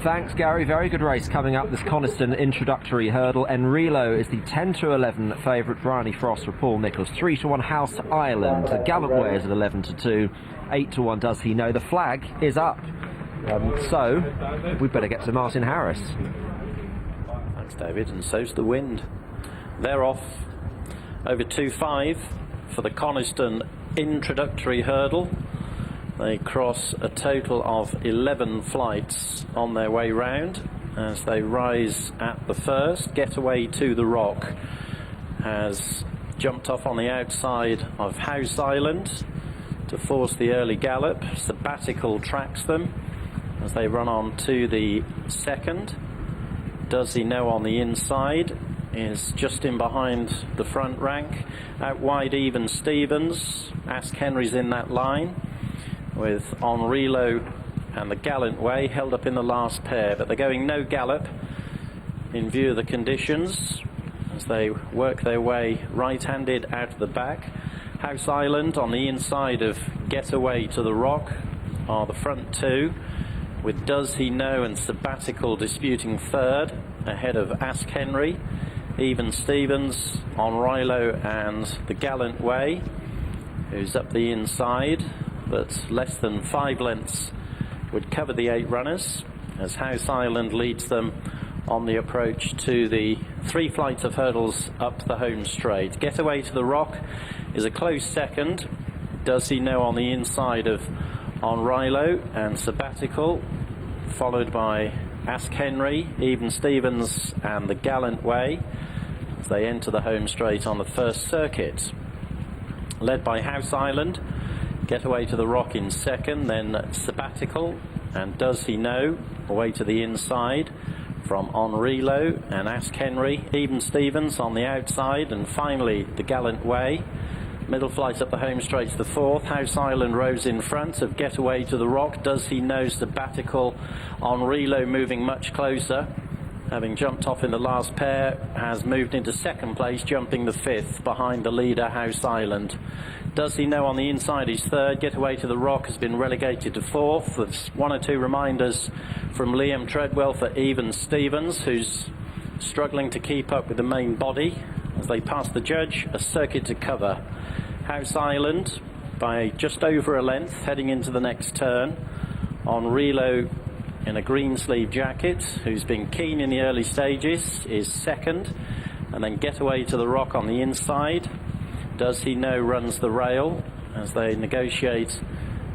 Thanks, Gary. Very good race coming up this Coniston Introductory hurdle. Enrilo is the 10 to 11 favourite. Bryony Frost for Paul Nicholls. 3 to 1 House Island. The Gallant Way is at 11 to 2. 8 to 1 Does He Know. The flag is up. So we better get to Martin Harris. Thanks, David. And so's the wind. They're off over 2.5 for the Coniston Introductory hurdle. They cross a total of 11 flights on their way round as they rise at the first. Getaway to the Rock has jumped off on the outside of House Island to force the early gallop. Sabbatical tracks them as they run on to the second. Does He Know on the inside is just in behind the front rank. Out wide, Even Stevens. Ask Henry's in that line, with Enrilo and the Gallant Way held up in the last pair, but they're going no gallop in view of the conditions as they work their way right-handed out of the back. House Island on the inside of Getaway to the Rock are the front two, with Does He Know and Sabbatical disputing third ahead of Ask Henry. Even Stevens, Enrilo and the Gallant Way, who's up the inside, but less than 5 lengths would cover the 8 runners as House Island leads them on the approach to the 3 flights of hurdles up the home straight. Getaway to the Rock is a close second. Does He Know on the inside of Enrilo and Sabbatical, followed by Ask Henry, Even Stevens and the Gallant Way as they enter the home straight on the first circuit. Led by House Island, Getaway to the Rock in second, then Sabbatical and Does He Know away to the inside from Enrilo and Ask Henry. Even Stevens on the outside, and finally the Gallant Way. Middle flight up the home straight to the fourth. House Island rows in front of Getaway to the Rock. Does He Know, Sabbatical. Enrilo moving much closer, having jumped off in the last pair, has moved into second place, jumping the 5th behind the leader House Island. Does He Know on the inside is third. Getaway to the Rock has been relegated to 4th. There's 1 or 2 reminders from Liam Treadwell for Even Stevens, who's struggling to keep up with the main body as they pass the judge. A circuit to cover. House Island by just over a length heading into the next turn. Enrilo in a green sleeve jacket, who's been keen in the early stages, is second, and then Getaway to the Rock on the inside. Does He Know runs the rail as they negotiate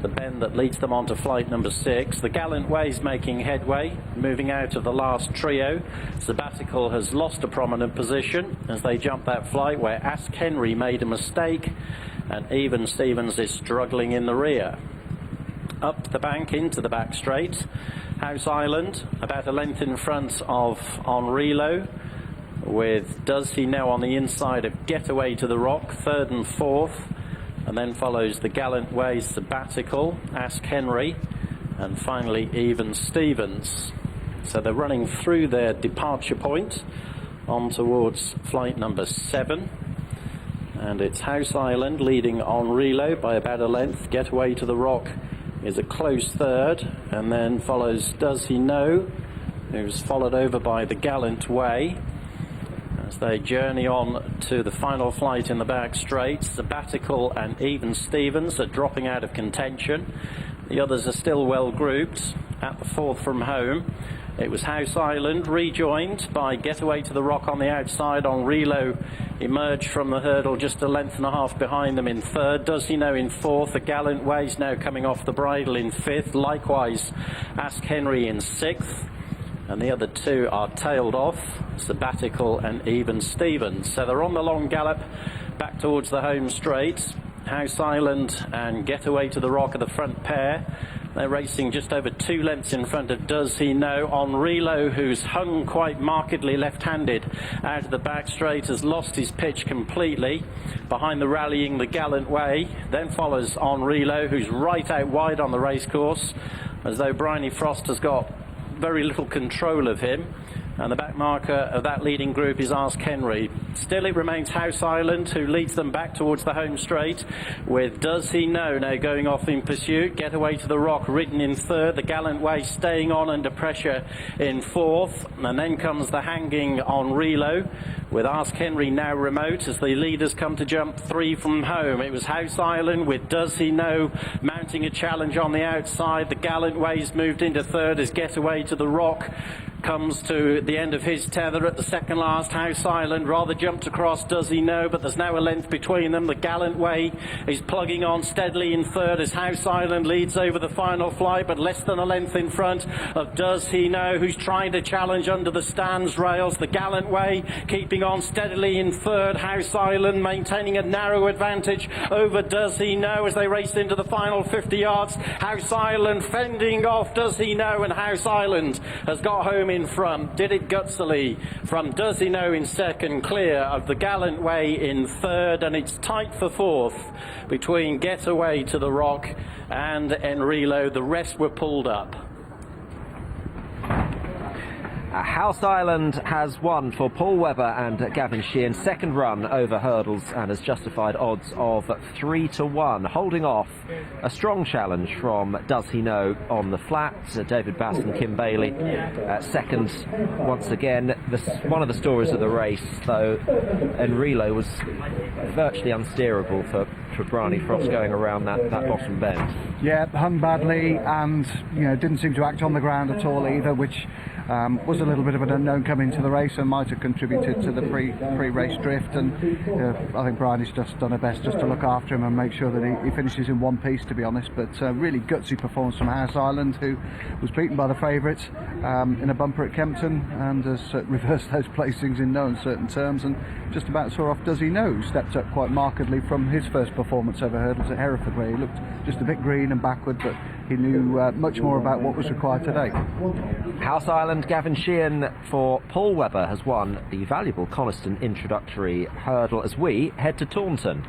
the bend that leads them on to flight number 6. The Gallant Way's making headway, moving out of the last trio. Sabbatical has lost a prominent position as they jump that flight where Ask Henry made a mistake, and Even Stevens is struggling in the rear. Up the bank into the back straight. House Island about a length in front of Enrilo, with Does He Know on the inside of Getaway to the Rock, third and fourth, and then follows the Gallant Way, Sabbatical, Ask Henry, and finally Even Stevens. So they're running through their departure point on towards flight number 7, and it's House Island leading Enrilo by about a length. Getaway to the Rock is a close third, and then follows Does He Know, who's followed over by the Gallant Way as they journey on to the final flight in the back straight. Sabbatical and Even Stevens are dropping out of contention. The others are still well grouped. At the 4th from home, it was House Island rejoined by Getaway to the Rock on the outside. Enrilo emerged from the hurdle just a length and a half behind them in third. Does He Know in 4th. The Gallant Way's now coming off the bridle in 5th. Likewise Ask Henry in 6th. And the other 2 are tailed off, Sabbatical and Even Stevens. So they're on the long gallop back towards the home straight. House Island and Getaway to the Rock are the front pair. They're racing just over 2 lengths in front of Does He Know. Enrilo, who's hung quite markedly left-handed out of the back straight, has lost his pitch completely. Behind the rallying the Gallant Way. Then follows Enrilo, who's right out wide on the racecourse, as though Bryony Frost has got very little control of him. And the back marker of that leading group is Ask Henry. Still it remains House Island, who leads them back towards the home straight, with Does He Know now going off in pursuit. Getaway to the Rock ridden in third. The Gallant Way staying on under pressure in fourth. And then comes the Hanging on Relo, with Ask Henry now remote as the leaders come to jump 3 from home. It was House Island with Does He Know mounting a challenge on the outside. The Gallant Way's moved into third as Getaway to the Rock comes to the end of his tether at the second last. House Island rather jumped across Does He Know, but there's now a length between them. The Gallant Way is plugging on steadily in third as House Island leads over the final flight, but less than a length in front of Does He Know, who's trying to challenge under the stands rails. The Gallant Way keeping on steadily in third. House Island maintaining a narrow advantage over Does He Know as they race into the final 50 yards. House Island fending off Does He Know, and House Island has got home in front. Did it gutsily from Does He Know in second, clear of the Gallant Way in third, and it's tight for fourth between Getaway to the Rock and Enrilo. The rest were pulled up. House Island has won for Paul Webber and Gavin Sheehan. Second run over hurdles and has justified odds of 3-1, holding off a strong challenge from Does He Know on the flat. David Bass and Kim Bailey second once again. One of the stories of the race, though, Enrilo was virtually unsteerable for Bryony Frost going around that bottom bend. Yeah, hung badly and didn't seem to act on the ground at all either, which was a little bit of an unknown coming to the race and might have contributed to the pre-race drift. And I think Bryony's just done her best just to look after him and make sure that he finishes in one piece, to be honest. But really gutsy performance from House Island, who was beaten by the favourites in a bumper at Kempton and has reversed those placings in no uncertain terms, and just about saw off Does He Know, who stepped up quite markedly from his first performance over hurdles at Hereford, where he looked just a bit green and backward, but he knew much more about what was required today. House Island, Gavin Sheehan for Paul Webber has won the valuable Coniston Introductory hurdle as we head to Taunton.